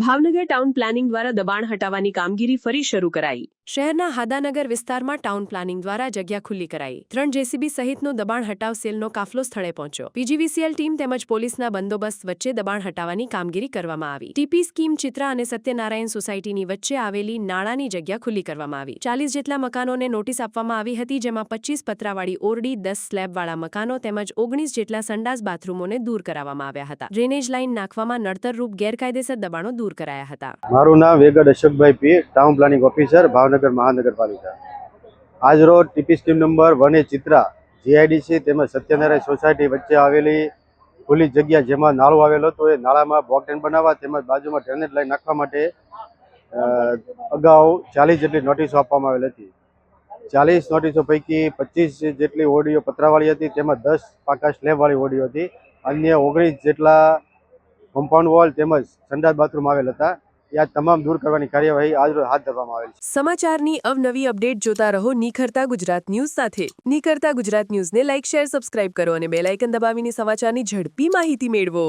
Bhavnagar town planning દ્વારા દબાણ હટાવવાની કામગીરી ફરી શરૂ કરાઈ। શહેરના હાદાનગર વિસ્તારમાં ટાઉન પ્લાનિંગ દ્વારા જગ્યા ખુલ્લી કરાઈ। 3 જેસીબી સહિતનું દબાણ હટાવ સેલનો કાફલો સ્થળે પહોંચ્યો। પીજીવીસીએલ ટીમ તેમજ પોલીસના બંદોબસ્ત વચ્ચે દબાણ હટાવવાની કામગીરી કરવામાં આવી। ટીપી સ્કીમ ચિત્રા અને સત્યનારાયણ સોસાયટીની વચ્ચે આવેલી નાળાની જગ્યા ખુલ્લી કરવામાં આવી। 40 જેટલા મકાનોને નોટિસ આપવામાં આવી હતી, જેમાં 25 પતરાવાળી ઓરડી, 10 સ્લેબવાળા મકાનો તેમજ 19 જેટલા સંડાસ બાથરૂમોને દૂર કરાવવામાં આવ્યા હતા। ડ્રેનેજ લાઇન નાખવામાં નડતરરૂપ ગેરકાયદેસર દબાણો દૂર કરાયા હતા। મારું નામ Vegad Ashokbhai P, town planning officer, Bhavnagar Mahanagarpalika. આજ રોજ TP scheme number 1 Chitra GIDC તેમજ સત્યનારાયણ સોસાયટી વચ્ચે આવેલી ખુલ્લી જગ્યા જેમાં નાળું આવેલો હતો, એ નાળામાં બોકડેન બનાવવા તેમજ બાજુમાં ડ્રેનેજ લાઇન નાખવા માટે અગાઉ 40 જેટલી નોટિસો આપવામાં આવેલી હતી। 40 નોટિસો પૈકી 25 જેટલી ઓરડીઓ પતરાવાળી હતી તેમજ 10 પાકા સ્લેબવાળી ઓરડીઓ હતી। અન્ય 19 જેટલા કમ્પાઉન્ડ વોલ તેમજ સંડાસ બાથરૂમ આવેલ હતા। આ તમામ દૂર કરવાની કાર્યવાહી આજરોજ હાથ ધરવામાં આવેલ છે। સમાચારની અવનવી અપડેટ જોતા રહો નિખરતા ગુજરાત ન્યૂઝ સાથે। નિખરતા ગુજરાત ન્યૂઝને લાઇક, શેર, સબસ્ક્રાઇબ કરો અને બેલ આઇકન દબાવીને સમાચારની ઝડપી માહિતી મેળવો।